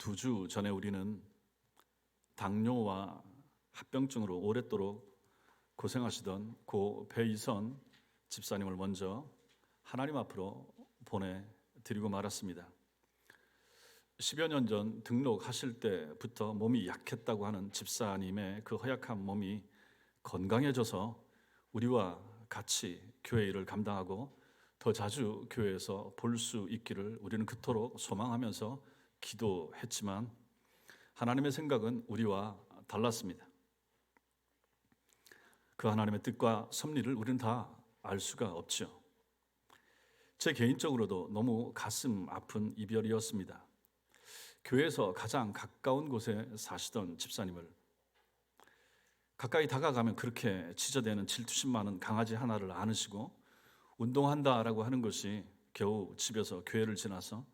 두 주 전에 우리는 당뇨와 합병증으로 오랫도록 고생하시던 고 배이선 집사님을 먼저 하나님 앞으로 보내드리고 말았습니다. 10여 년 전 등록하실 때부터 몸이 약했다고 하는 집사님의 그 허약한 몸이 건강해져서 우리와 같이 교회 일을 감당하고 더 자주 교회에서 볼 수 있기를 우리는 그토록 소망하면서 기도했지만 하나님의 생각은 우리와 달랐습니다. 그 하나님의 뜻과 섭리를 우리는 다 알 수가 없죠. 제 개인적으로도 너무 가슴 아픈 이별이었습니다. 교회에서 가장 가까운 곳에 사시던 집사님을 가까이 다가가면 그렇게 짖어대는 질투심 많은 강아지 하나를 안으시고 운동한다라고 하는 것이 겨우 집에서 교회를 지나서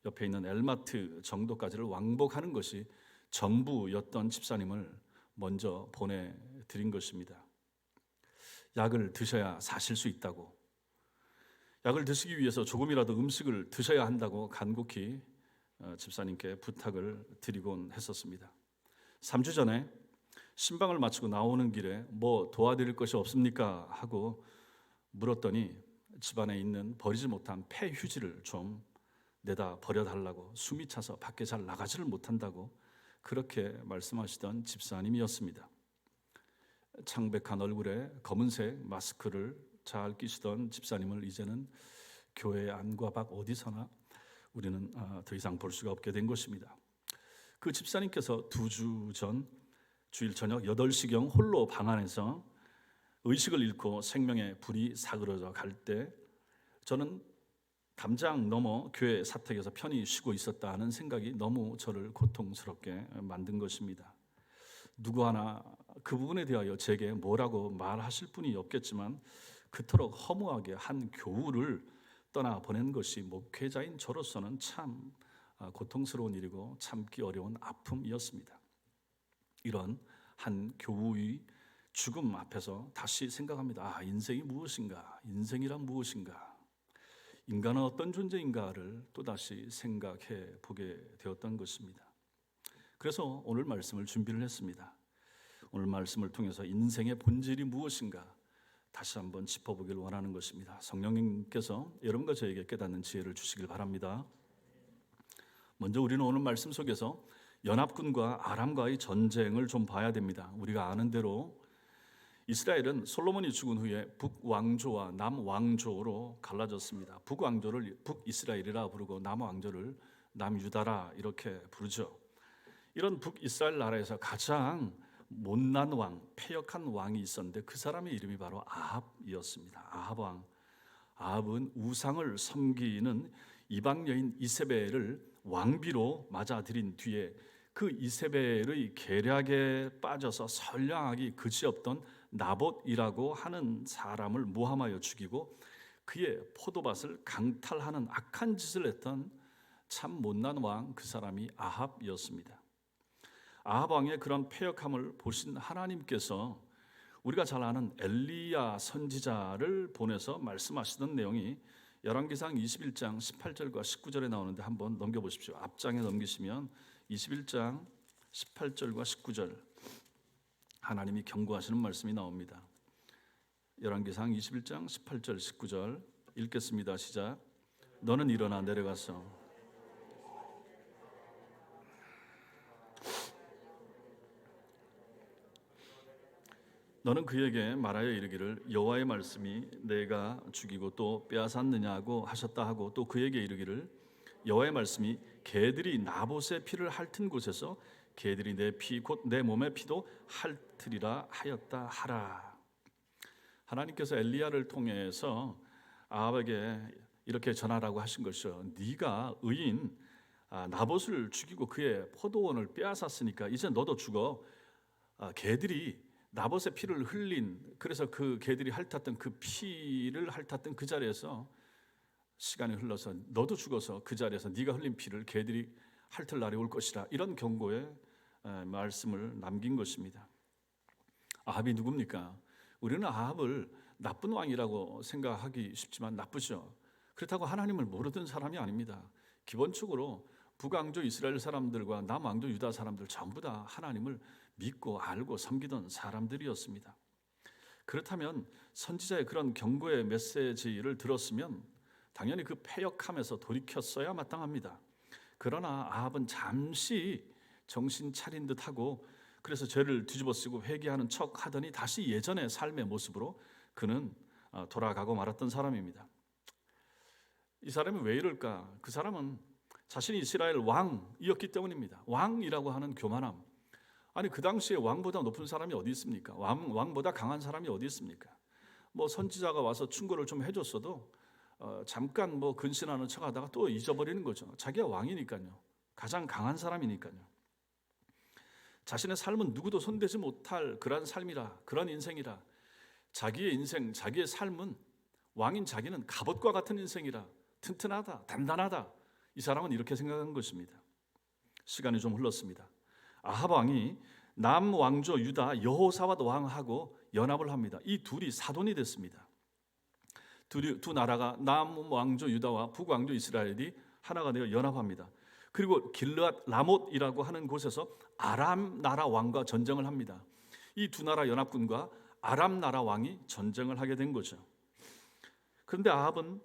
옆에 있는 엘마트 정도까지를 왕복하는 것이 전부였던 집사님을 먼저 보내드린 것입니다. 약을 드셔야 사실 수 있다고, 약을 드시기 위해서 조금이라도 음식을 드셔야 한다고 간곡히 집사님께 부탁을 드리곤 했었습니다. 3주 전에 신방을 마치고 나오는 길에 뭐 도와드릴 것이 없습니까? 하고 물었더니 집안에 있는 버리지 못한 폐휴지를 좀 내다 버려달라고, 숨이 차서 밖에 잘 나가지를 못한다고 그렇게 말씀하시던 집사님이었습니다. 창백한 얼굴에 검은색 마스크를 잘 끼시던 집사님을 이제는 교회 안과 밖 어디서나 우리는 더 이상 볼 수가 없게 된 것입니다. 그 집사님께서 2주 전 주일 저녁 8시경 홀로 방 안에서 의식을 잃고 생명의 불이 사그러져 갈 때 저는 담장 넘어 교회 사택에서 편히 쉬고 있었다 하는 생각이 너무 저를 고통스럽게 만든 것입니다. 누구 하나 그 부분에 대하여 제게 뭐라고 말하실 분이 없겠지만 그토록 허무하게 한 교우를 떠나보낸 것이 목회자인 저로서는 참 고통스러운 일이고 참기 어려운 아픔이었습니다. 이런 한 교우의 죽음 앞에서 다시 생각합니다. 인생이 무엇인가? 인생이란 무엇인가? 인간은 어떤 존재인가를 또다시 생각해 보게 되었던 것입니다. 그래서 오늘 말씀을 준비를 했습니다. 오늘 말씀을 통해서 인생의 본질이 무엇인가 다시 한번 짚어보길 원하는 것입니다. 성령님께서 여러분과 저에게 깨닫는 지혜를 주시길 바랍니다. 먼저 우리는 오늘 말씀 속에서 연합군과 아람과의 전쟁을 좀 봐야 됩니다. 우리가 아는 대로 이스라엘은 솔로몬이 죽은 후에 북왕조와 남왕조로 갈라졌습니다. 북왕조를 북이스라엘이라 부르고 남왕조를 남유다라 이렇게 부르죠. 이런 북이스라엘 나라에서 가장 못난 왕, 패역한 왕이 있었는데 그 사람의 이름이 바로 아합이었습니다. 아합 왕. 아합은 우상을 섬기는 이방 여인 이세벨을 왕비로 맞아들인 뒤에 그 이세벨의 계략에 빠져서 선량하기 그지없던 나봇이라고 하는 사람을 모함하여 죽이고 그의 포도밭을 강탈하는 악한 짓을 했던 참 못난 왕, 그 사람이 아합이었습니다. 아합 왕의 그런 패역함을 보신 하나님께서 우리가 잘 아는 엘리야 선지자를 보내서 말씀하시던 내용이 열왕기상 21장 18절과 19절에 나오는데 한번 넘겨보십시오. 앞장에 넘기시면 21장 18절과 19절 하나님이 경고하시는 말씀이 나옵니다. 열왕기상 21장 18절 19절 읽겠습니다. 시작. 너는 일어나 내려가서 너는 그에게 말하여 이르기를 여호와의 말씀이 내가 죽이고 또 빼앗았느냐고 하셨다 하고 또 그에게 이르기를 여호와의 말씀이 개들이 나봇의 피를 핥은 곳에서 개들이 내 피 곧 내 몸의 피도 핥으리라 하였다 하라. 하나님께서 엘리야를 통해서 아합에게 이렇게 전하라고 하신 것이죠. 네가 의인 나봇을 죽이고 그의 포도원을 빼앗았으니까 이제 너도 죽어. 개들이 나봇의 피를 흘린, 그래서 그 개들이 핥았던 그 피를 핥았던 그 자리에서 시간이 흘러서 너도 죽어서 그 자리에서 네가 흘린 피를 개들이 핥을 날이 올 것이라, 이런 경고의 말씀을 남긴 것입니다. 아합이 누굽니까? 우리는 아합을 나쁜 왕이라고 생각하기 쉽지만 나쁘죠. 그렇다고 하나님을 모르던 사람이 아닙니다. 기본적으로 북왕조 이스라엘 사람들과 남왕조 유다 사람들 전부 다 하나님을 믿고 알고 섬기던 사람들이었습니다. 그렇다면 선지자의 그런 경고의 메시지를 들었으면 당연히 그 패역함에서 돌이켰어야 마땅합니다. 그러나 아합은 잠시 정신 차린 듯하고 그래서 죄를 뒤집어쓰고 회개하는 척 하더니 다시 예전의 삶의 모습으로 그는 돌아가고 말았던 사람입니다. 이 사람이 왜 이럴까? 그 사람은 자신이 이스라엘 왕이었기 때문입니다. 왕이라고 하는 교만함. 아니 그 당시에 왕보다 높은 사람이 어디 있습니까? 왕보다 강한 사람이 어디 있습니까? 뭐 선지자가 와서 충고를 좀 해줬어도 잠깐 뭐 근신하는 척하다가 또 잊어버리는 거죠. 자기가 왕이니까요. 가장 강한 사람이니까요. 자신의 삶은 누구도 손대지 못할 그런 삶이라, 그런 인생이라, 자기의 인생, 자기의 삶은 왕인 자기는 갑옷과 같은 인생이라, 튼튼하다, 단단하다. 이 사람은 이렇게 생각한 것입니다. 시간이 좀 흘렀습니다. 아합 왕이 남왕조 유다 여호사밧 왕하고 연합을 합니다. 이 둘이 사돈이 됐습니다. 두 나라가 남왕조 유다와 북왕조 이스라엘이 하나가 되어 연합합니다. 그리고 길르앗 라못이라고 하는 곳에서 아람 나라 왕과 전쟁을 합니다. 이 두 나라 연합군과 아람 나라 왕이 전쟁을 하게 된 거죠. 그런데 아합은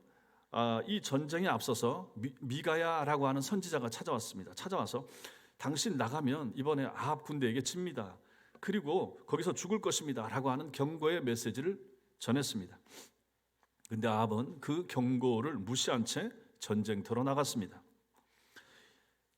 이 전쟁에 앞서서 미가야라고 하는 선지자가 찾아왔습니다. 찾아와서 당신 나가면 이번에 아합 군대에게 집니다. 그리고 거기서 죽을 것입니다. 라고 하는 경고의 메시지를 전했습니다. 그런데 아합은 그 경고를 무시한 채 전쟁터로 나갔습니다.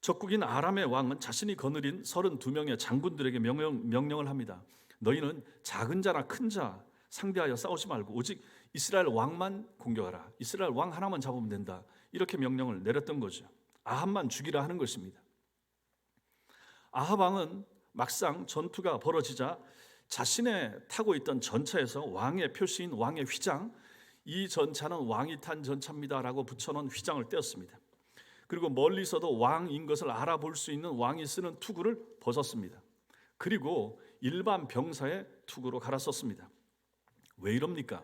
적국인 아람의 왕은 자신이 거느린 32명의 장군들에게 명령을 합니다. 너희는 작은 자나 큰 자 상대하여 싸우지 말고 오직 이스라엘 왕만 공격하라. 이스라엘 왕 하나만 잡으면 된다. 이렇게 명령을 내렸던 거죠. 아합만 죽이라 하는 것입니다. 아합 왕은 막상 전투가 벌어지자 자신의 타고 있던 전차에서 왕의 표시인 왕의 휘장, 이 전차는 왕이 탄 전차입니다라고 붙여놓은 휘장을 떼었습니다. 그리고 멀리서도 왕인 것을 알아볼 수 있는 왕이 쓰는 투구를 벗었습니다. 그리고 일반 병사의 투구로 갈아썼습니다. 왜 이럽니까?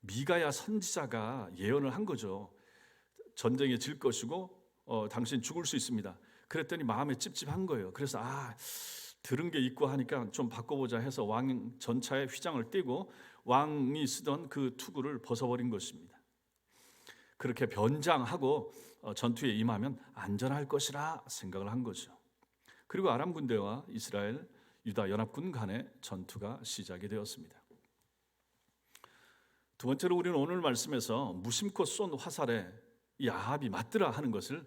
미가야 선지자가 예언을 한 거죠. 전쟁에 질 것이고 당신 죽을 수 있습니다. 그랬더니 마음에 찝찝한 거예요. 그래서 들은 게 있고 하니까 좀 바꿔보자 해서 왕 전차에 휘장을 떼고 왕이 쓰던 그 투구를 벗어버린 것입니다. 그렇게 변장하고 전투에 임하면 안전할 것이라 생각을 한 거죠. 그리고 아람 군대와 이스라엘 유다 연합군 간의 전투가 시작이 되었습니다. 두 번째로 우리는 오늘 말씀에서 무심코 쏜 화살에 이 아합이 맞더라 하는 것을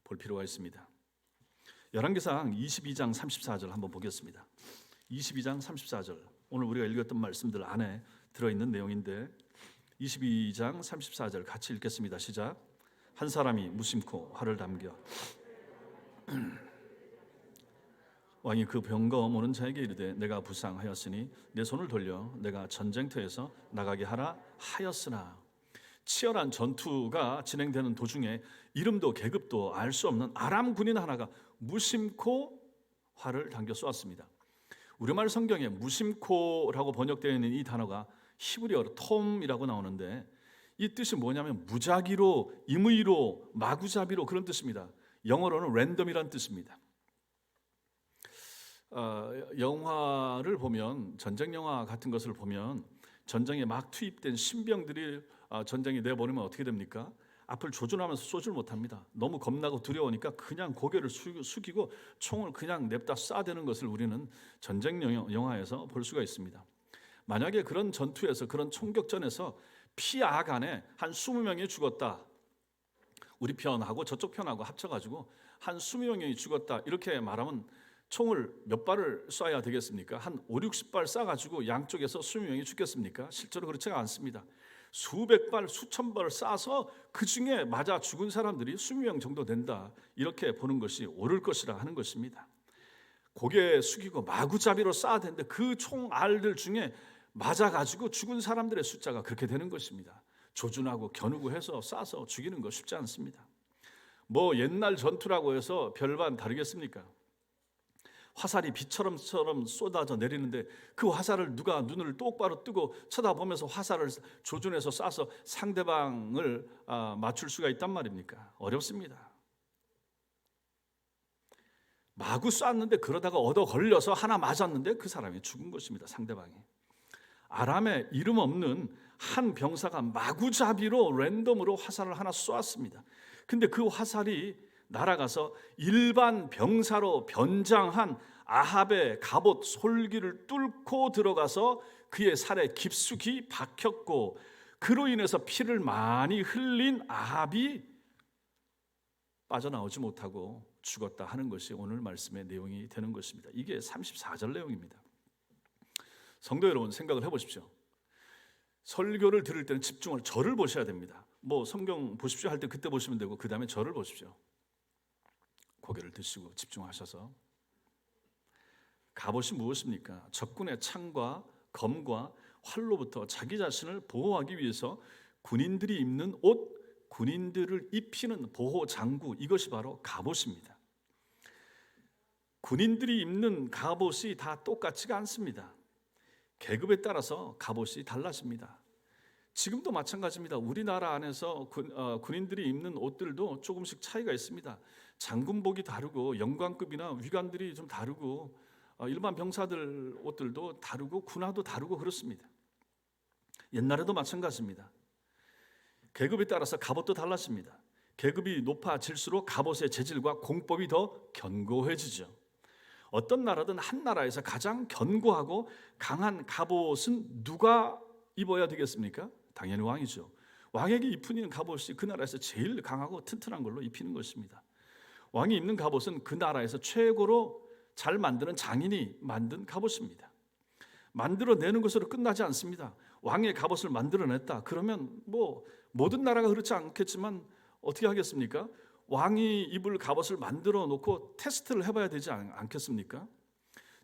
볼 필요가 있습니다. 열왕기상 22장 34절 한번 보겠습니다. 22장 34절 오늘 우리가 읽었던 말씀들 안에 들어있는 내용인데 22장 34절 같이 읽겠습니다. 시작. 한 사람이 무심코 활을 담겨 왕이 그 병거음 오는 자에게 이르되 내가 부상하였으니 내 손을 돌려 내가 전쟁터에서 나가게 하라 하였으나 치열한 전투가 진행되는 도중에 이름도 계급도 알 수 없는 아람 군인 하나가 무심코 활을 당겨 쏘았습니다. 우리말 성경에 무심코라고 번역되어 있는 이 단어가 히브리어로 톰이라고 나오는데 이 뜻이 뭐냐면 무작위로, 임의로, 마구잡이로 그런 뜻입니다. 영어로는 랜덤이란 뜻입니다. 영화를 보면 전쟁 영화 같은 것을 보면 전쟁에 막 투입된 신병들이 전쟁에 내버리면 어떻게 됩니까? 앞을 조준하면서 쏘질 못합니다. 너무 겁나고 두려우니까 그냥 고개를 숙이고 총을 그냥 냅다 쏴대는 것을 우리는 전쟁 영화에서 볼 수가 있습니다. 만약에 그런 전투에서 그런 총격전에서 피아간에 한 20명이 죽었다. 우리 편하고 저쪽 편하고 합쳐가지고 한 20명이 죽었다. 이렇게 말하면 총을 몇 발을 쏴야 되겠습니까? 한 5, 60발 쏴가지고 양쪽에서 20명이 죽겠습니까? 실제로 그렇지가 않습니다. 수백 발, 수천 발을 쏴서 그 중에 맞아 죽은 사람들이 20명 정도 된다. 이렇게 보는 것이 옳을 것이라 하는 것입니다. 고개 숙이고 마구잡이로 쏴야 되는데 그 총알들 중에 맞아가지고 죽은 사람들의 숫자가 그렇게 되는 것입니다. 조준하고 겨누고 해서 쏴서 죽이는 거 쉽지 않습니다. 뭐 옛날 전투라고 해서 별반 다르겠습니까? 화살이 비처럼 쏟아져 내리는데 그 화살을 누가 눈을 똑바로 뜨고 쳐다보면서 화살을 조준해서 쏴서 상대방을 맞출 수가 있단 말입니까? 어렵습니다. 마구 쐈는데 그러다가 얻어 걸려서 하나 맞았는데 그 사람이 죽은 것입니다. 상대방이. 아람에 이름 없는 한 병사가 마구잡이로 랜덤으로 화살을 하나 쏘았습니다. 근데 그 화살이 날아가서 일반 병사로 변장한 아합의 갑옷 솔기를 뚫고 들어가서 그의 살에 깊숙이 박혔고, 그로 인해서 피를 많이 흘린 아합이 빠져나오지 못하고 죽었다 하는 것이 오늘 말씀의 내용이 되는 것입니다. 이게 34절 내용입니다. 성도 여러분, 생각을 해보십시오. 설교를 들을 때는 집중을, 절을 보셔야 됩니다. 뭐 성경 보십시오 할 때 그때 보시면 되고, 그 다음에 절을 보십시오. 고개를 드시고 집중하셔서. 갑옷이 무엇입니까? 적군의 창과 검과 활로부터 자기 자신을 보호하기 위해서 군인들이 입는 옷, 군인들을 입히는 보호 장구, 이것이 바로 갑옷입니다. 군인들이 입는 갑옷이 다 똑같지가 않습니다. 계급에 따라서 갑옷이 달라집니다. 지금도 마찬가지입니다. 우리나라 안에서 군인들이 입는 옷들도 조금씩 차이가 있습니다. 장군복이 다르고 영관급이나 위관들이 좀 다르고 일반 병사들 옷들도 다르고 군화도 다르고 그렇습니다. 옛날에도 마찬가지입니다. 계급에 따라서 갑옷도 달라집니다. 계급이 높아질수록 갑옷의 재질과 공법이 더 견고해지죠. 어떤 나라든 한 나라에서 가장 견고하고 강한 갑옷은 누가 입어야 되겠습니까? 당연히 왕이죠. 왕에게 입히는 갑옷이 그 나라에서 제일 강하고 튼튼한 걸로 입히는 것입니다. 왕이 입는 갑옷은 그 나라에서 최고로 잘 만드는 장인이 만든 갑옷입니다. 만들어내는 것으로 끝나지 않습니다. 왕의 갑옷을 만들어냈다 그러면 뭐 모든 나라가 그렇지 않겠지만 어떻게 하겠습니까? 왕이 입을 갑옷을 만들어 놓고 테스트를 해봐야 되지 않겠습니까?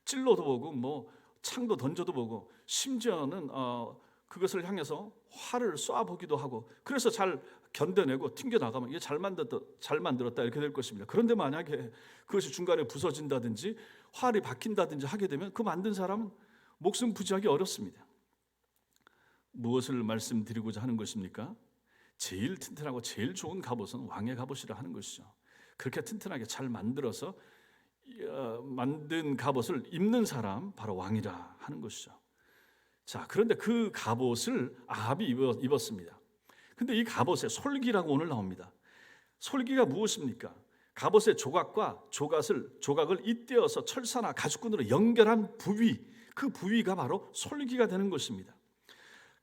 찔러도 보고 뭐 창도 던져도 보고, 심지어는 그것을 향해서 활을 쏴보기도 하고, 그래서 잘 견뎌내고 튕겨나가면 이게 잘 만들었다 이렇게 될 것입니다. 그런데 만약에 그것이 중간에 부서진다든지 활이 박힌다든지 하게 되면 그 만든 사람은 목숨 부지하기 어렵습니다. 무엇을 말씀드리고자 하는 것입니까? 제일 튼튼하고 제일 좋은 갑옷은 왕의 갑옷이라 하는 것이죠. 그렇게 튼튼하게 잘 만들어서 만든 갑옷을 입는 사람, 바로 왕이라 하는 것이죠. 자, 그런데 그 갑옷을 아합이 입었습니다. 근데 이 갑옷에 솔기라고 오늘 나옵니다. 솔기가 무엇입니까? 갑옷의 조각과 조각을 잇대어서 철사나 가죽끈으로 연결한 부위, 그 부위가 바로 솔기가 되는 것입니다.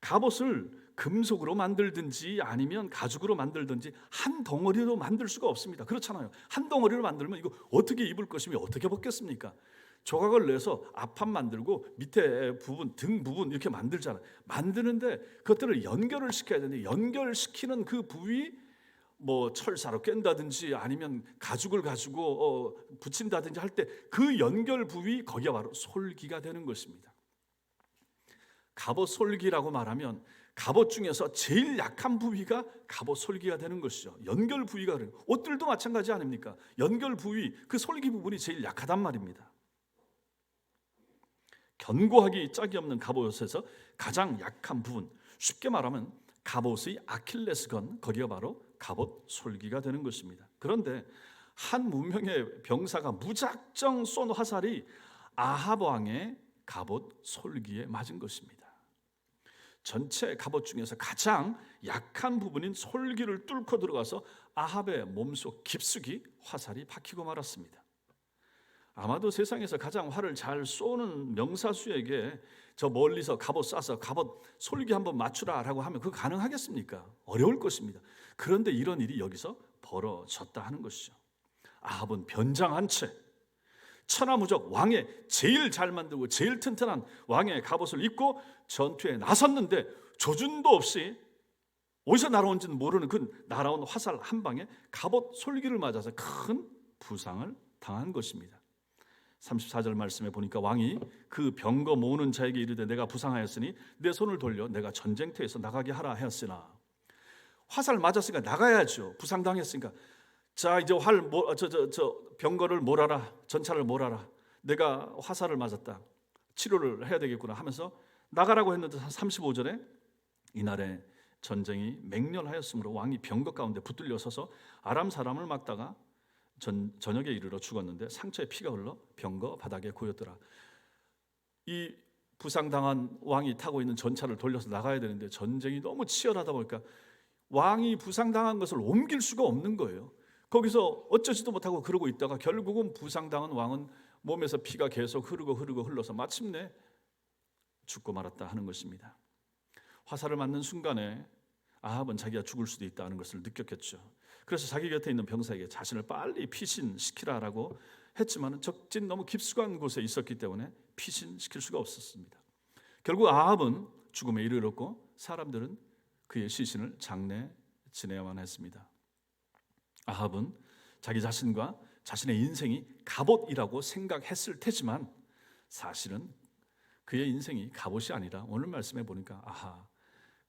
갑옷을 금속으로 만들든지 아니면 가죽으로 만들든지 한 덩어리로 만들 수가 없습니다. 그렇잖아요. 한 덩어리로 만들면 이거 어떻게 입을 것이며 어떻게 벗겠습니까? 조각을 내서 앞판 만들고 밑에 부분, 등 부분 이렇게 만들잖아요. 만드는데 그것들을 연결을 시켜야 되는데, 연결시키는 그 부위, 뭐 철사로 깬다든지 아니면 가죽을 가지고 붙인다든지 할 때 그 연결 부위, 거기가 바로 솔기가 되는 것입니다. 갑옷 솔기라고 말하면 갑옷 중에서 제일 약한 부위가 갑옷 솔기가 되는 것이죠. 연결 부위가 그래요. 옷들도 마찬가지 아닙니까? 연결 부위, 그 솔기 부분이 제일 약하단 말입니다. 견고하기 짝이 없는 갑옷에서 가장 약한 부분, 쉽게 말하면 갑옷의 아킬레스건, 거기가 바로 갑옷 솔기가 되는 것입니다. 그런데 한 무명의 병사가 무작정 쏜 화살이 아합 왕의 갑옷 솔기에 맞은 것입니다. 전체 갑옷 중에서 가장 약한 부분인 솔기를 뚫고 들어가서 아합의 몸속 깊숙이 화살이 박히고 말았습니다. 아마도 세상에서 가장 활을 잘 쏘는 명사수에게 저 멀리서 갑옷 쏴서 갑옷 솔기 한번 맞추라라고 하면 그거 가능하겠습니까? 어려울 것입니다. 그런데 이런 일이 여기서 벌어졌다 하는 것이죠. 아합은 변장한 채 천하무적 왕의 제일 잘 만들고 제일 튼튼한 왕의 갑옷을 입고 전투에 나섰는데, 조준도 없이 어디서 날아온지는 모르는 그 날아온 화살 한 방에 갑옷 솔기를 맞아서 큰 부상을 당한 것입니다. 34절 말씀에 보니까 왕이 그 병거 모으는 자에게 이르되 내가 부상하였으니 내 손을 돌려 내가 전쟁터에서 나가게 하라 하였으나. 화살 맞았으니까 나가야죠. 부상당했으니까. 자, 이제 병거를 몰아라, 전차를 몰아라, 내가 화살을 맞았다, 치료를 해야 되겠구나 하면서 나가라고 했는데 35절에 이날에 전쟁이 맹렬하였으므로 왕이 병거 가운데 붙들려 서서 아람 사람을 막다가 저녁에 이르러 죽었는데 상처에 피가 흘러 병거 바닥에 고였더라. 이 부상당한 왕이 타고 있는 전차를 돌려서 나가야 되는데 전쟁이 너무 치열하다 보니까 왕이 부상당한 것을 옮길 수가 없는 거예요. 거기서 어쩌지도 못하고 그러고 있다가 결국은 부상당한 왕은 몸에서 피가 계속 흐르고 흘러서 마침내 죽고 말았다 하는 것입니다. 화살을 맞는 순간에 아합은 자기가 죽을 수도 있다는 것을 느꼈겠죠. 그래서 자기 곁에 있는 병사에게 자신을 빨리 피신시키라라고 했지만 적진 너무 깊숙한 곳에 있었기 때문에 피신시킬 수가 없었습니다. 결국 아합은 죽음에 이르렀고 사람들은 그의 시신을 장례 지내야만 했습니다. 아합은 자기 자신과 자신의 인생이 갑옷이라고 생각했을 테지만 사실은 그의 인생이 갑옷이 아니라 오늘 말씀해 보니까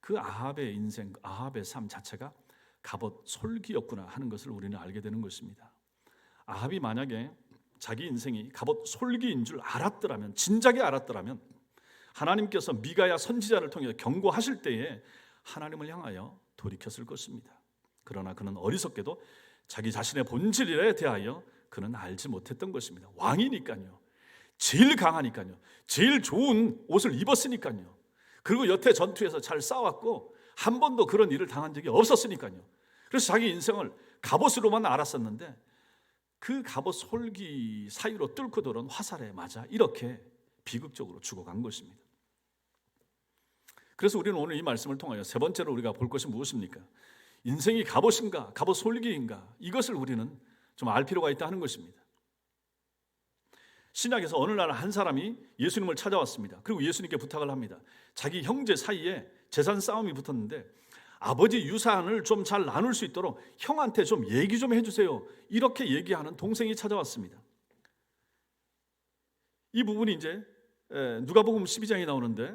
그 아합의 인생, 아합의 삶 자체가 갑옷 솔기였구나 하는 것을 우리는 알게 되는 것입니다. 아합이 만약에 자기 인생이 갑옷 솔기인 줄 알았더라면, 진작에 알았더라면 하나님께서 미가야 선지자를 통해 경고하실 때에 하나님을 향하여 돌이켰을 것입니다. 그러나 그는 어리석게도 자기 자신의 본질에 대하여 그는 알지 못했던 것입니다. 왕이니까요, 제일 강하니까요, 제일 좋은 옷을 입었으니까요, 그리고 여태 전투에서 잘 싸웠고 한 번도 그런 일을 당한 적이 없었으니까요. 그래서 자기 인생을 갑옷으로만 알았었는데 그 갑옷 솔기 사이로 뚫고 들어온 화살에 맞아 이렇게 비극적으로 죽어간 것입니다. 그래서 우리는 오늘 이 말씀을 통하여 세 번째로 우리가 볼 것이 무엇입니까? 인생이 갑옷인가, 갑옷 솔기인가, 이것을 우리는 좀 알 필요가 있다 하는 것입니다. 신약에서 어느 날 한 사람이 예수님을 찾아왔습니다. 그리고 예수님께 부탁을 합니다. 자기 형제 사이에 재산 싸움이 붙었는데 아버지 유산을 좀 잘 나눌 수 있도록 형한테 좀 얘기 좀 해주세요. 이렇게 얘기하는 동생이 찾아왔습니다. 이 부분이 이제 누가복음 12장에 나오는데,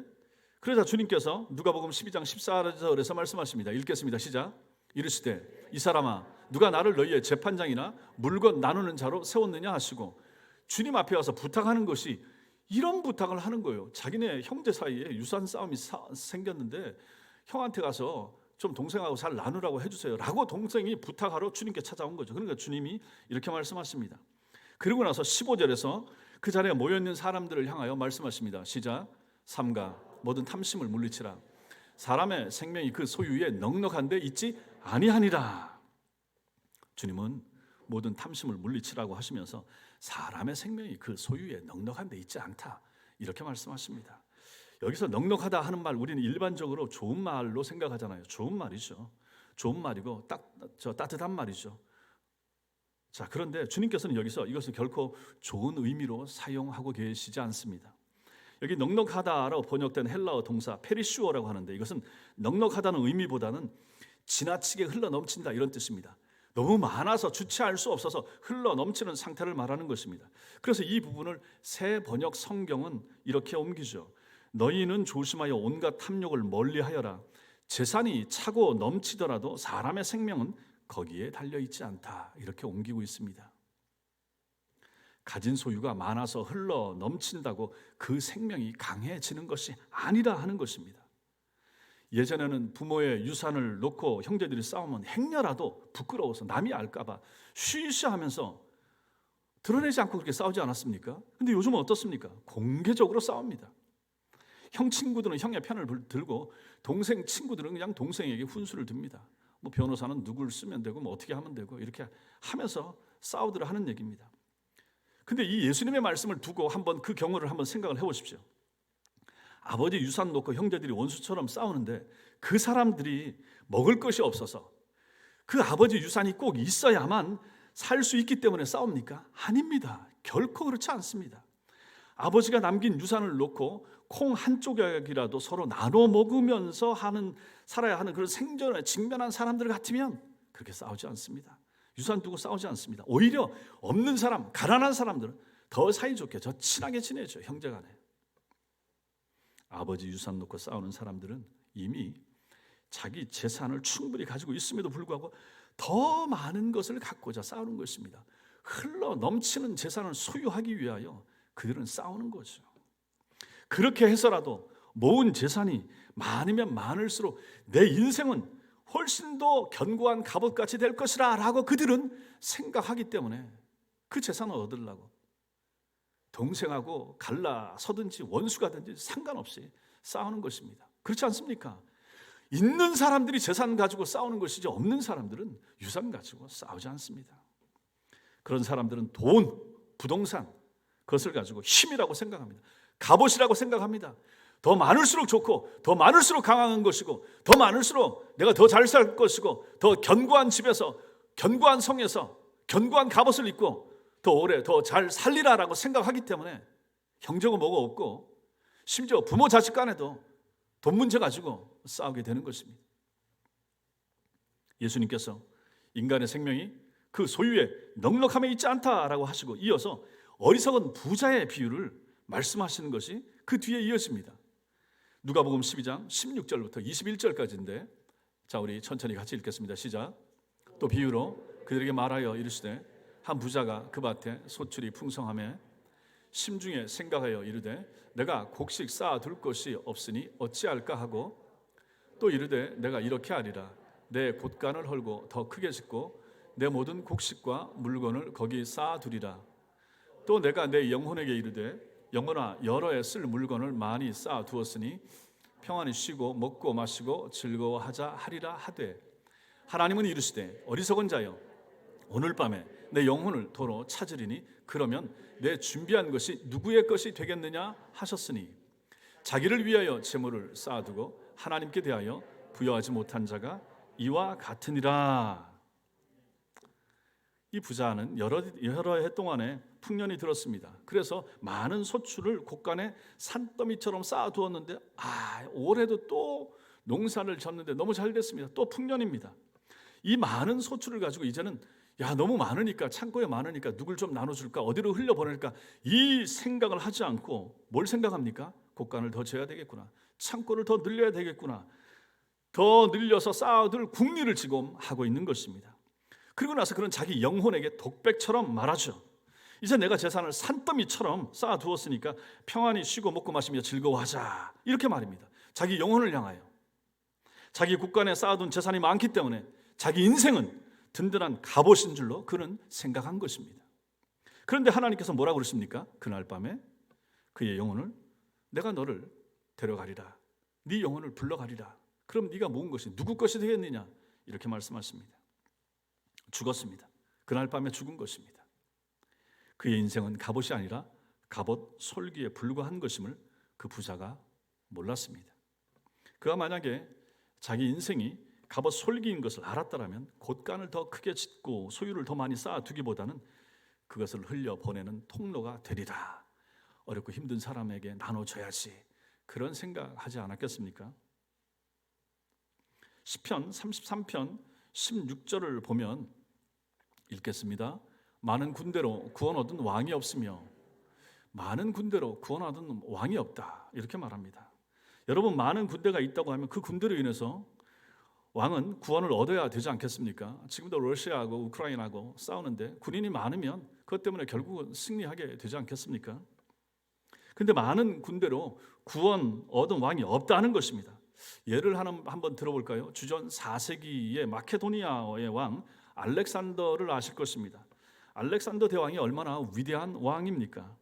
그러자 주님께서 누가복음 12장 14절에서 말씀하십니다. 읽겠습니다. 시작. 이르시되 이 사람아, 누가 나를 너희의 재판장이나 물건 나누는 자로 세웠느냐 하시고, 주님 앞에 와서 부탁하는 것이 이런 부탁을 하는 거예요. 자기네 형제 사이에 유산 싸움이 생겼는데 형한테 가서 좀 동생하고 잘 나누라고 해주세요 라고 동생이 부탁하러 주님께 찾아온 거죠. 그러니까 주님이 이렇게 말씀하십니다. 그리고 나서 15절에서 그 자리에 모여있는 사람들을 향하여 말씀하십니다. 시작. 삼가 모든 탐심을 물리치라. 사람의 생명이 그 소유에 넉넉한 데 있지 아니하니라. 주님은 모든 탐심을 물리치라고 하시면서 사람의 생명이 그 소유에 넉넉한 데 있지 않다, 이렇게 말씀하십니다. 여기서 넉넉하다 하는 말, 우리는 일반적으로 좋은 말로 생각하잖아요. 좋은 말이죠. 좋은 말이고 따뜻한 말이죠. 자, 그런데 주님께서는 여기서 이것을 결코 좋은 의미로 사용하고 계시지 않습니다. 여기 넉넉하다라고 번역된 헬라어 동사 페리슈어라고 하는데, 이것은 넉넉하다는 의미보다는 지나치게 흘러 넘친다, 이런 뜻입니다. 너무 많아서 주체할 수 없어서 흘러 넘치는 상태를 말하는 것입니다. 그래서 이 부분을 새 번역 성경은 이렇게 옮기죠. 너희는 조심하여 온갖 탐욕을 멀리하여라. 재산이 차고 넘치더라도 사람의 생명은 거기에 달려있지 않다, 이렇게 옮기고 있습니다. 가진 소유가 많아서 흘러 넘친다고 그 생명이 강해지는 것이 아니라 하는 것입니다. 예전에는 부모의 유산을 놓고 형제들이 싸우면 행여라도 부끄러워서 남이 알까봐 쉬쉬하면서 드러내지 않고 그렇게 싸우지 않았습니까? 근데 요즘은 어떻습니까? 공개적으로 싸웁니다. 형 친구들은 형의 편을 들고 동생 친구들은 그냥 동생에게 훈수를 듭니다. 뭐 변호사는 누굴 쓰면 되고 뭐 어떻게 하면 되고 이렇게 하면서 싸우더라 하는 얘기입니다. 근데 이 예수님의 말씀을 두고 한번 그 경우를 한번 생각을 해보십시오. 아버지 유산 놓고 형제들이 원수처럼 싸우는데 그 사람들이 먹을 것이 없어서 그 아버지 유산이 꼭 있어야만 살 수 있기 때문에 싸웁니까? 아닙니다. 결코 그렇지 않습니다. 아버지가 남긴 유산을 놓고 콩 한 조각이라도 서로 나눠 먹으면서 살아야 하는 그런 생존에 직면한 사람들 같으면 그렇게 싸우지 않습니다. 유산 두고 싸우지 않습니다. 오히려 없는 사람, 가난한 사람들은 더 사이좋게 더 친하게 지내죠, 형제간에. 아버지 유산 놓고 싸우는 사람들은 이미 자기 재산을 충분히 가지고 있음에도 불구하고 더 많은 것을 갖고자 싸우는 것입니다. 흘러 넘치는 재산을 소유하기 위하여 그들은 싸우는 거죠. 그렇게 해서라도 모은 재산이 많으면 많을수록 내 인생은 훨씬 더 견고한 갑옷같이 될 것이라 라고 그들은 생각하기 때문에 그 재산을 얻으려고 동생하고 갈라서든지 원수가 든지 상관없이 싸우는 것입니다. 그렇지 않습니까? 있는 사람들이 재산 가지고 싸우는 것이지 없는 사람들은 유산 가지고 싸우지 않습니다. 그런 사람들은 돈, 부동산, 그것을 가지고 힘이라고 생각합니다. 갑옷이라고 생각합니다. 더 많을수록 좋고 더 많을수록 강한 것이고 더 많을수록 내가 더 잘 살 것이고 더 견고한 집에서 견고한 성에서 견고한 갑옷을 입고 더 오래 더 잘 살리라라고 생각하기 때문에 형제고 뭐고 없고 심지어 부모 자식 간에도 돈 문제 가지고 싸우게 되는 것입니다. 예수님께서 인간의 생명이 그 소유의 넉넉함에 있지 않다라고 하시고 이어서 어리석은 부자의 비유를 말씀하시는 것이 그 뒤에 이어집니다. 누가복음 12장 16절부터 21절까지인데 자 우리 천천히 같이 읽겠습니다. 시작. 또 비유로 그들에게 말하여 이르시되 한 부자가 그 밭에 소출이 풍성하매 심중에 생각하여 이르되 내가 곡식 쌓아둘 것이 없으니 어찌할까 하고 또 이르되 내가 이렇게 하리라 내 곳간을 헐고 더 크게 짓고 내 모든 곡식과 물건을 거기 쌓아두리라. 또 내가 내 영혼에게 이르되 영혼아 여러 해 쓸 물건을 많이 쌓아두었으니 평안히 쉬고 먹고 마시고 즐거워하자 하리라 하되 하나님은 이르시되 어리석은 자여 오늘 밤에 내 영혼을 도로 찾으리니 그러면 내 준비한 것이 누구의 것이 되겠느냐 하셨으니 자기를 위하여 재물을 쌓아두고 하나님께 대하여 부여하지 못한 자가 이와 같으니라. 이 부자는 여러 해 동안에 풍년이 들었습니다. 그래서 많은 소출을 곳간에 산더미처럼 쌓아두었는데 올해도 또 농사를 졌는데 너무 잘 됐습니다. 또 풍년입니다. 이 많은 소출을 가지고 이제는 너무 많으니까 창고에 많으니까 누굴 좀 나눠줄까 어디로 흘려보낼까 이 생각을 하지 않고 뭘 생각합니까? 곳간을 더 재야 되겠구나. 창고를 더 늘려야 되겠구나. 더 늘려서 쌓아둘 궁리를 지금 하고 있는 것입니다. 그리고 나서 그런 자기 영혼에게 독백처럼 말하죠. 이제 내가 재산을 산더미처럼 쌓아두었으니까 평안히 쉬고 먹고 마시며 즐거워하자 이렇게 말입니다. 자기 영혼을 향하여 자기 곳간에 쌓아둔 재산이 많기 때문에 자기 인생은 든든한 갑옷인 줄로 그는 생각한 것입니다. 그런데 하나님께서 뭐라고 그러십니까? 그날 밤에 그의 영혼을 내가 너를 데려가리라. 네 영혼을 불러가리라. 그럼 네가 모은 것이 누구 것이 되겠느냐? 이렇게 말씀하십니다. 죽었습니다. 그날 밤에 죽은 것입니다. 그의 인생은 갑옷이 아니라 갑옷 솔기에 불과한 것임을 그 부자가 몰랐습니다. 그가 만약에 자기 인생이 갑옷 솔기인 것을 알았다면 곳간을 더 크게 짓고 소유를 더 많이 쌓아두기보다는 그것을 흘려보내는 통로가 되리라. 어렵고 힘든 사람에게 나눠줘야지. 그런 생각하지 않았겠습니까? 시편 33편 16절을 보면 읽겠습니다. 많은 군대로 구원 얻은 왕이 없으며 많은 군대로 구원 얻은 왕이 없다. 이렇게 말합니다. 여러분 많은 군대가 있다고 하면 그 군대로 인해서 왕은 구원을 얻어야 되지 않겠습니까? 지금도 러시아하고 우크라이나하고 싸우는데 군인이 많으면 그것 때문에 결국은 승리하게 되지 않겠습니까? 근데 많은 군대로 구원 얻은 왕이 없다는 것입니다. 예를 한번 들어볼까요? 주전 4세기의 마케도니아의 왕 알렉산더를 아실 것입니다. 알렉산더 대왕이 얼마나 위대한 왕입니까?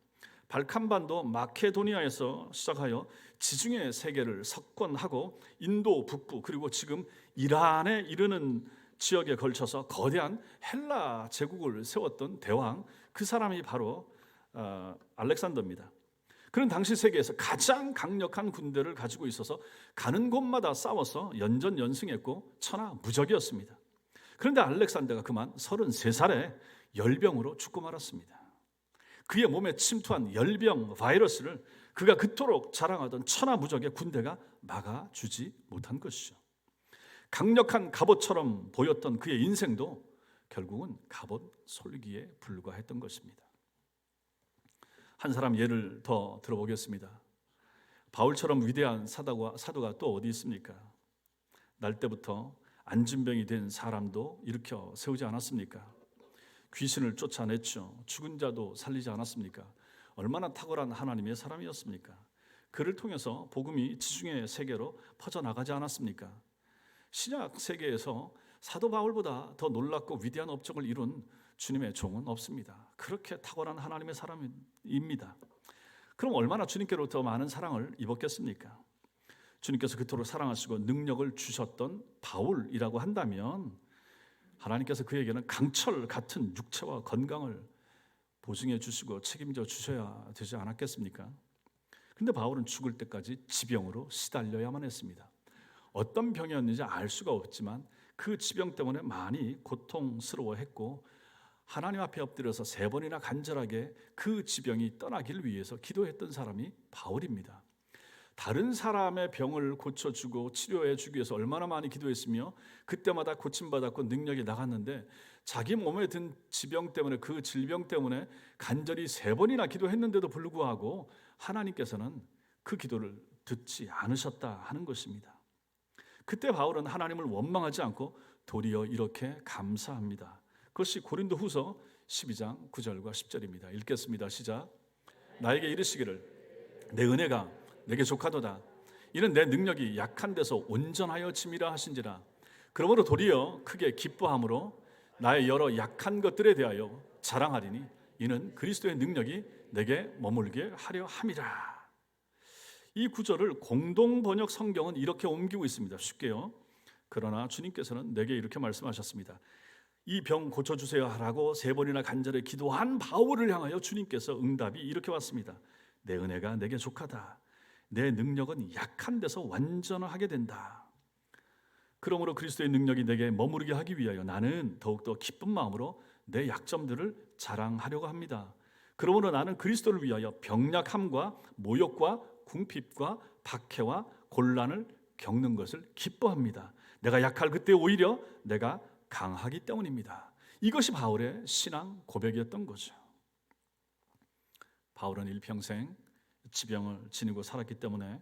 발칸반도 마케도니아에서 시작하여 지중해 세계를 석권하고 인도 북부 그리고 지금 이란에 이르는 지역에 걸쳐서 거대한 헬라 제국을 세웠던 대왕, 그 사람이 바로 알렉산더입니다. 그는 당시 세계에서 가장 강력한 군대를 가지고 있어서 가는 곳마다 싸워서 연전연승했고 천하무적이었습니다. 그런데 알렉산더가 그만 33살에 열병으로 죽고 말았습니다. 그의 몸에 침투한 열병 바이러스를 그가 그토록 자랑하던 천하무적의 군대가 막아주지 못한 것이죠. 강력한 갑옷처럼 보였던 그의 인생도 결국은 갑옷 솔기에 불과했던 것입니다. 한 사람 예를 더 들어보겠습니다. 바울처럼 위대한 사도가 또 어디 있습니까? 날 때부터 안진병이 된 사람도 일으켜 세우지 않았습니까? 귀신을 쫓아냈죠. 죽은 자도 살리지 않았습니까? 얼마나 탁월한 하나님의 사람이었습니까? 그를 통해서 복음이 지중해 세계로 퍼져나가지 않았습니까? 신약 세계에서 사도 바울보다 더 놀랍고 위대한 업적을 이룬 주님의 종은 없습니다. 그렇게 탁월한 하나님의 사람입니다. 그럼 얼마나 주님께로부터 많은 사랑을 입었겠습니까? 주님께서 그토록 사랑하시고 능력을 주셨던 바울이라고 한다면 하나님께서 그에게는 강철 같은 육체와 건강을 보증해 주시고 책임져 주셔야 되지 않았겠습니까? 근데 바울은 죽을 때까지 지병으로 시달려야만 했습니다. 어떤 병이었는지 알 수가 없지만 그 지병 때문에 많이 고통스러워했고 하나님 앞에 엎드려서 3번이나 간절하게 그 지병이 떠나기를 위해서 기도했던 사람이 바울입니다. 다른 사람의 병을 고쳐주고 치료해 주기 위해서 얼마나 많이 기도했으며 그때마다 고침받았고 능력이 나갔는데 자기 몸에 든 지병 때문에 그 질병 때문에 간절히 3번이나 기도했는데도 불구하고 하나님께서는 그 기도를 듣지 않으셨다 하는 것입니다. 그때 바울은 하나님을 원망하지 않고 도리어 이렇게 감사합니다. 그것이 고린도후서 12장 9절과 10절입니다. 읽겠습니다. 시작. 나에게 이르시기를 내 은혜가 내게 족하도다. 이는 내 능력이 약한 데서 온전하여 짐이라 하신지라. 그러므로 도리어 크게 기뻐함으로 나의 여러 약한 것들에 대하여 자랑하리니 이는 그리스도의 능력이 내게 머물게 하려 함이라. 이 구절을 공동 번역 성경은 이렇게 옮기고 있습니다. 쉽게요. 그러나 주님께서는 내게 이렇게 말씀하셨습니다. 이 병 고쳐주세요 하라고 3번이나 간절히 기도한 바울을 향하여 주님께서 응답이 이렇게 왔습니다. 내 은혜가 내게 족하다. 내 능력은 약한 데서 완전하게 된다. 그러므로 그리스도의 능력이 내게 머무르게 하기 위하여 나는 더욱더 기쁜 마음으로 내 약점들을 자랑하려고 합니다. 그러므로 나는 그리스도를 위하여 병약함과 모욕과 궁핍과 박해와 곤란을 겪는 것을 기뻐합니다. 내가 약할 그때 오히려 내가 강하기 때문입니다. 이것이 바울의 신앙 고백이었던 거죠. 바울은 일평생 지병을 지니고 살았기 때문에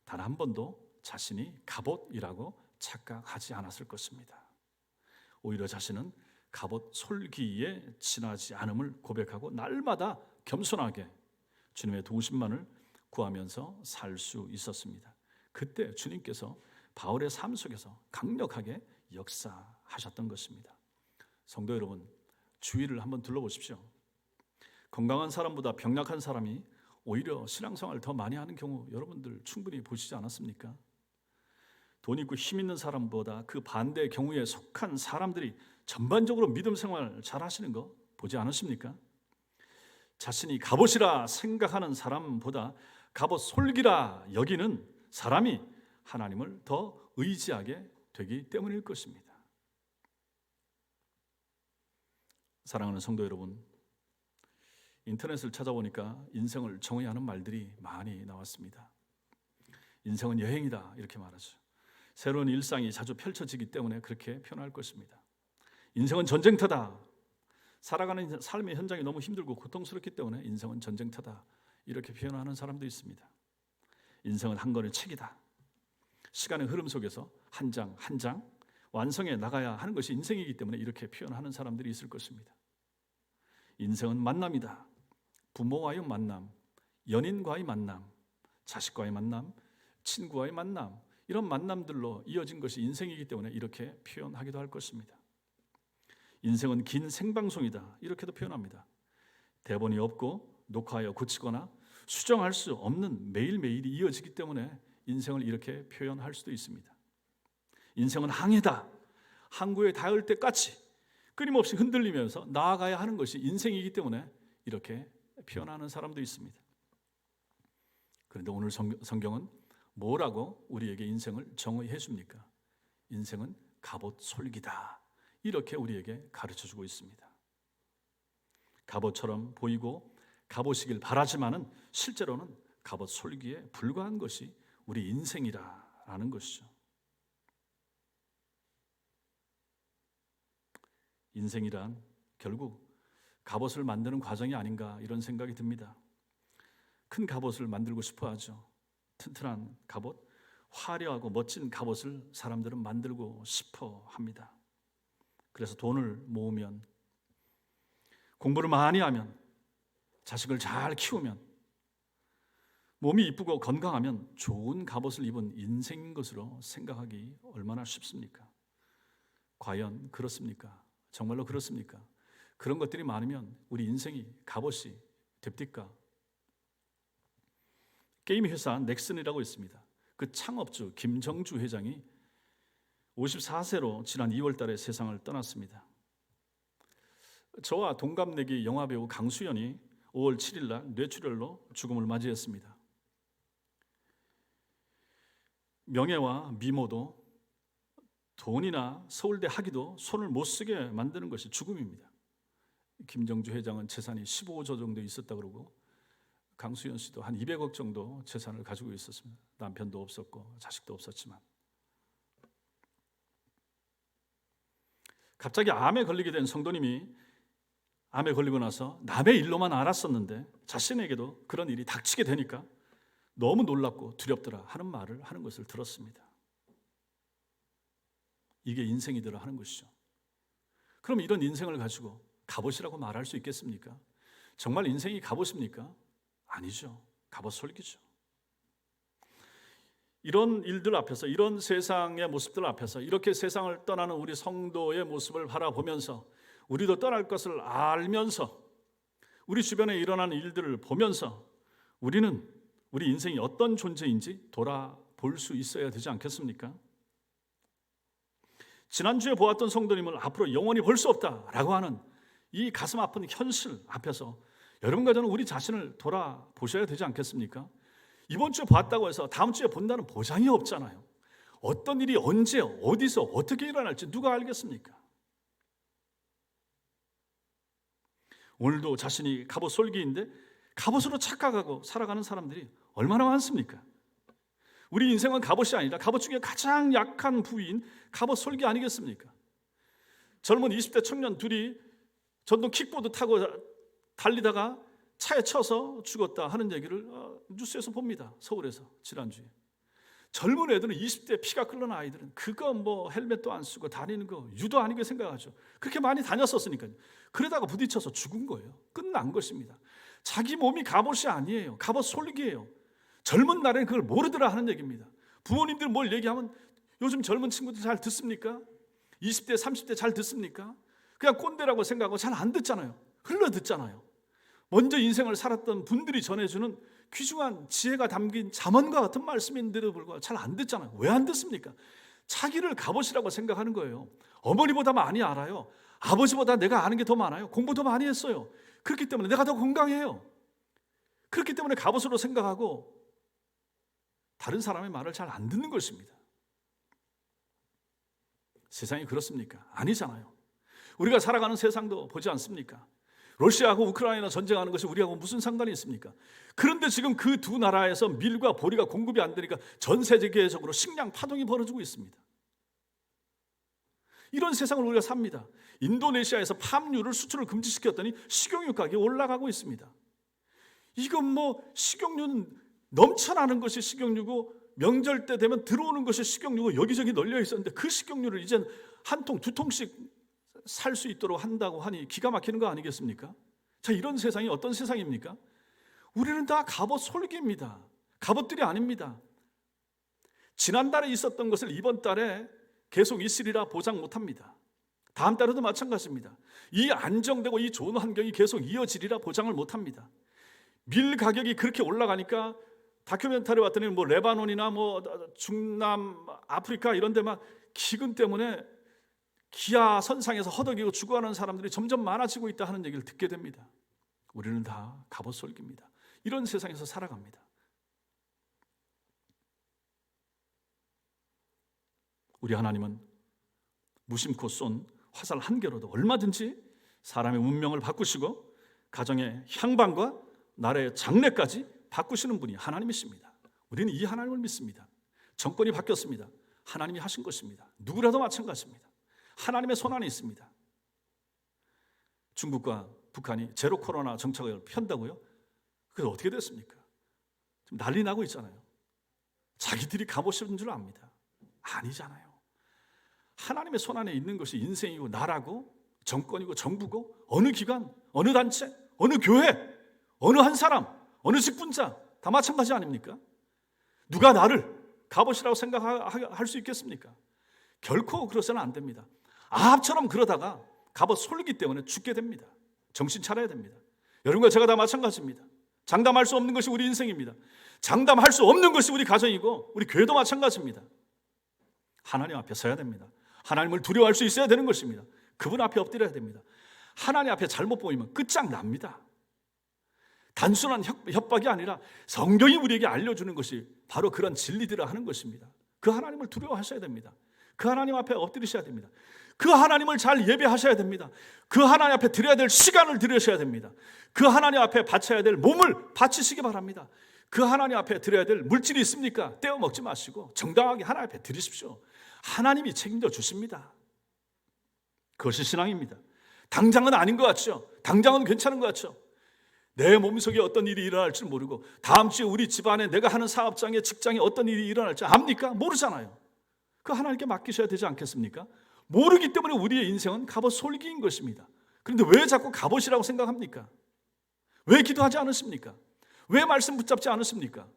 단 한 번도 자신이 갑옷이라고 착각하지 않았을 것입니다. 오히려 자신은 갑옷 솔기에 지나지 않음을 고백하고 날마다 겸손하게 주님의 도우심만을 구하면서 살 수 있었습니다. 그때 주님께서 바울의 삶 속에서 강력하게 역사하셨던 것입니다. 성도 여러분, 주위를 한번 둘러보십시오. 건강한 사람보다 병약한 사람이 오히려 신앙생활을 더 많이 하는 경우 여러분들 충분히 보시지 않았습니까? 돈 있고 힘 있는 사람보다 그 반대의 경우에 속한 사람들이 전반적으로 믿음 생활 잘 하시는 거 보지 않으십니까? 자신이 갑옷이라 생각하는 사람보다 갑옷 솔기라 여기는 사람이 하나님을 더 의지하게 되기 때문일 것입니다. 사랑하는 성도 여러분, 인터넷을 찾아보니까 인생을 정의하는 말들이 많이 나왔습니다. 인생은 여행이다 이렇게 말하죠. 새로운 일상이 자주 펼쳐지기 때문에 그렇게 표현할 것입니다. 인생은 전쟁터다. 살아가는 삶의 현장이 너무 힘들고 고통스럽기 때문에 인생은 전쟁터다 이렇게 표현하는 사람도 있습니다. 인생은 한 권의 책이다. 시간의 흐름 속에서 한 장 한 장 완성해 나가야 하는 것이 인생이기 때문에 이렇게 표현하는 사람들이 있을 것입니다. 인생은 만남이다. 부모와의 만남, 연인과의 만남, 자식과의 만남, 친구와의 만남, 이런 만남들로 이어진 것이 인생이기 때문에 이렇게 표현하기도 할 것입니다. 인생은 긴 생방송이다 이렇게도 표현합니다. 대본이 없고 녹화하여 고치거나 수정할 수 없는 매일매일이 이어지기 때문에 인생을 이렇게 표현할 수도 있습니다. 인생은 항해다. 항구에 닿을 때까지 끊임없이 흔들리면서 나아가야 하는 것이 인생이기 때문에 이렇게 표현하는 사람도 있습니다. 그런데 오늘 성경은 뭐라고 우리에게 인생을 정의해 줍니까? 인생은 갑옷 솔기다 이렇게 우리에게 가르쳐주고 있습니다. 갑옷처럼 보이고 갑옷이길 바라지만은 실제로는 갑옷 솔기에 불과한 것이 우리 인생이라는 것이죠. 인생이란 결국 갑옷을 만드는 과정이 아닌가 이런 생각이 듭니다. 큰 갑옷을 만들고 싶어 하죠. 튼튼한 갑옷, 화려하고 멋진 갑옷을 사람들은 만들고 싶어 합니다. 그래서 돈을 모으면, 공부를 많이 하면, 자식을 잘 키우면 몸이 이쁘고 건강하면 좋은 갑옷을 입은 인생인 것으로 생각하기 얼마나 쉽습니까? 과연 그렇습니까? 정말로 그렇습니까? 그런 것들이 많으면 우리 인생이 갑옷이 됩니까? 게임 회사 넥슨이라고 있습니다. 그 창업주 김정주 회장이 54세로 지난 2월 달에 세상을 떠났습니다. 저와 동갑내기 영화배우 강수연이 5월 7일 날 뇌출혈로 죽음을 맞이했습니다. 명예와 미모도 돈이나 서울대 학위도 손을 못 쓰게 만드는 것이 죽음입니다. 김정주 회장은 재산이 15조 정도 있었다 그러고 강수연 씨도 한 200억 정도 재산을 가지고 있었습니다. 남편도 없었고 자식도 없었지만 갑자기 암에 걸리게 된 성도님이 암에 걸리고 나서 남의 일로만 알았었는데 자신에게도 그런 일이 닥치게 되니까 너무 놀랍고 두렵더라 하는 말을 하는 것을 들었습니다. 이게 인생이더라 하는 것이죠. 그럼 이런 인생을 가지고 갑옷이라고 말할 수 있겠습니까? 정말 인생이 갑옷입니까? 아니죠. 갑옷 솔기죠. 이런 일들 앞에서, 이런 세상의 모습들 앞에서 이렇게 세상을 떠나는 우리 성도의 모습을 바라보면서 우리도 떠날 것을 알면서 우리 주변에 일어나는 일들을 보면서 우리는 우리 인생이 어떤 존재인지 돌아볼 수 있어야 되지 않겠습니까? 지난주에 보았던 성도님을 앞으로 영원히 볼 수 없다라고 하는 이 가슴 아픈 현실 앞에서 여러분과 저는 우리 자신을 돌아보셔야 되지 않겠습니까? 이번 주에 봤다고 해서 다음 주에 본다는 보장이 없잖아요. 어떤 일이 언제 어디서 어떻게 일어날지 누가 알겠습니까? 오늘도 자신이 갑옷 솔기인데 갑옷으로 착각하고 살아가는 사람들이 얼마나 많습니까? 우리 인생은 갑옷이 아니라 갑옷 중에 가장 약한 부위인 갑옷 솔기 아니겠습니까? 젊은 20대 청년 둘이 전동 킥보드 타고 달리다가 차에 쳐서 죽었다 하는 얘기를 뉴스에서 봅니다. 서울에서 지난주에. 젊은 애들은 20대 피가 끓는 아이들은 그거 뭐 헬멧도 안 쓰고 다니는 거 유도 아니게 생각하죠. 그렇게 많이 다녔었으니까요. 그러다가 부딪혀서 죽은 거예요. 끝난 것입니다. 자기 몸이 갑옷이 아니에요. 갑옷 솔기예요. 젊은 날에는 그걸 모르더라 하는 얘기입니다. 부모님들 뭘 얘기하면 요즘 젊은 친구들 잘 듣습니까? 20대 30대 잘 듣습니까? 그냥 꼰대라고 생각하고 잘 안 듣잖아요. 흘러 듣잖아요. 먼저 인생을 살았던 분들이 전해주는 귀중한 지혜가 담긴 잠언과 같은 말씀인데도 불구하고 잘 안 듣잖아요. 왜 안 듣습니까? 자기를 갑옷이라고 생각하는 거예요. 어머니보다 많이 알아요. 아버지보다 내가 아는 게 더 많아요. 공부 더 많이 했어요. 그렇기 때문에 내가 더 건강해요. 그렇기 때문에 갑옷으로 생각하고 다른 사람의 말을 잘 안 듣는 것입니다. 세상이 그렇습니까? 아니잖아요. 우리가 살아가는 세상도 보지 않습니까? 러시아하고 우크라이나 전쟁하는 것이 우리하고 무슨 상관이 있습니까? 그런데 지금 그 두 나라에서 밀과 보리가 공급이 안 되니까 전 세계적으로 식량 파동이 벌어지고 있습니다. 이런 세상을 우리가 삽니다. 인도네시아에서 팜유를 수출을 금지시켰더니 식용유 가격이 올라가고 있습니다. 이건 뭐 식용유는 넘쳐나는 것이 식용유고 명절 때 되면 들어오는 것이 식용유고 여기저기 널려 있었는데 그 식용유를 이젠 한 통, 두 통씩 살 수 있도록 한다고 하니 기가 막히는 거 아니겠습니까? 자, 이런 세상이 어떤 세상입니까? 우리는 다 갑옷 솔기입니다. 갑옷들이 아닙니다. 지난달에 있었던 것을 이번 달에 계속 있으리라 보장 못합니다. 다음 달에도 마찬가지입니다. 이 안정되고 이 좋은 환경이 계속 이어지리라 보장을 못합니다. 밀 가격이 그렇게 올라가니까 다큐멘터리 왔더니 뭐 레바논이나 뭐 중남 아프리카 이런 데만 기근 때문에 기아 선상에서 허덕이고 죽어가는 사람들이 점점 많아지고 있다 하는 얘기를 듣게 됩니다. 우리는 다 갑옷 솔기입니다. 이런 세상에서 살아갑니다. 우리 하나님은 무심코 쏜 화살 한 개로도 얼마든지 사람의 운명을 바꾸시고 가정의 향방과 나라의 장래까지 바꾸시는 분이 하나님이십니다. 우리는 이 하나님을 믿습니다. 정권이 바뀌었습니다. 하나님이 하신 것입니다. 누구라도 마찬가지입니다. 하나님의 손안에 있습니다. 중국과 북한이 제로 코로나 정책을 편다고요? 그게 어떻게 됐습니까? 지금 난리 나고 있잖아요. 자기들이 갑옷인 줄 압니다. 아니잖아요. 하나님의 손안에 있는 것이 인생이고 나라고 정권이고 정부고 어느 기관, 어느 단체, 어느 교회, 어느 한 사람, 어느 직분자 다 마찬가지 아닙니까? 누가 나를 갑옷이라고 생각할 수 있겠습니까? 결코 그러서는 안 됩니다. 아합처럼 그러다가 갑옷 솔기 때문에 죽게 됩니다. 정신 차려야 됩니다. 여러분과 제가 다 마찬가지입니다. 장담할 수 없는 것이 우리 인생입니다. 장담할 수 없는 것이 우리 가정이고 우리 교회도 마찬가지입니다. 하나님 앞에 서야 됩니다. 하나님을 두려워할 수 있어야 되는 것입니다. 그분 앞에 엎드려야 됩니다. 하나님 앞에 잘못 보이면 끝장납니다. 단순한 협박이 아니라 성경이 우리에게 알려주는 것이 바로 그런 진리들을 하는 것입니다. 그 하나님을 두려워하셔야 됩니다. 그 하나님 앞에 엎드리셔야 됩니다. 그 하나님을 잘 예배하셔야 됩니다. 그 하나님 앞에 드려야 될 시간을 드리셔야 됩니다. 그 하나님 앞에 바쳐야 될 몸을 바치시기 바랍니다. 그 하나님 앞에 드려야 될 물질이 있습니까? 떼어 먹지 마시고 정당하게 하나님 앞에 드리십시오. 하나님이 책임져 주십니다. 그것이 신앙입니다. 당장은 아닌 것 같죠? 당장은 괜찮은 것 같죠? 내 몸속에 어떤 일이 일어날지 모르고 다음 주에 우리 집안에 내가 하는 사업장에 직장에 어떤 일이 일어날지 압니까? 모르잖아요. 그 하나님께 맡기셔야 되지 않겠습니까? 모르기 때문에 우리의 인생은 갑옷 솔기인 것입니다. 그런데 왜 자꾸 갑옷이라고 생각합니까? 왜 기도하지 않으십니까? 왜 말씀 붙잡지 않으십니까?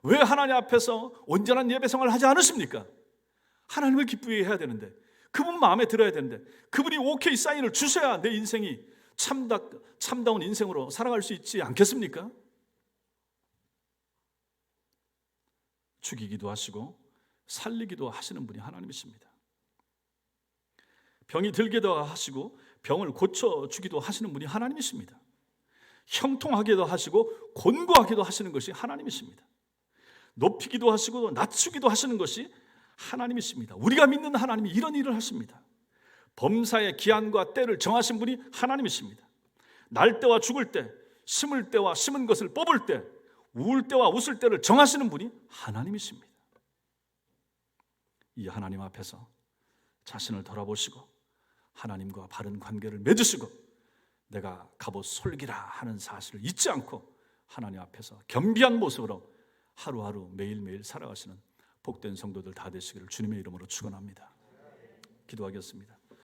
왜 하나님 앞에서 온전한 예배 생활을 하지 않으십니까? 하나님을 기쁘게 해야 되는데, 그분 마음에 들어야 되는데, 그분이 오케이 사인을 주셔야 내 인생이 참다운 인생으로 살아갈 수 있지 않겠습니까? 죽이기도 하시고 살리기도 하시는 분이 하나님이십니다. 병이 들게도 하시고 병을 고쳐주기도 하시는 분이 하나님이십니다. 형통하게도 하시고 곤고하게도 하시는 것이 하나님이십니다. 높이기도 하시고 낮추기도 하시는 것이 하나님이십니다. 우리가 믿는 하나님이 이런 일을 하십니다. 범사의 기한과 때를 정하신 분이 하나님이십니다. 날 때와 죽을 때, 심을 때와 심은 것을 뽑을 때, 울 때와 웃을 때를 정하시는 분이 하나님이십니다. 이 하나님 앞에서 자신을 돌아보시고 하나님과 바른 관계를 맺으시고 내가 갑옷 솔기라 하는 사실을 잊지 않고 하나님 앞에서 겸비한 모습으로 하루하루 매일매일 살아가시는 복된 성도들 다 되시기를 주님의 이름으로 축원합니다. 기도하겠습니다.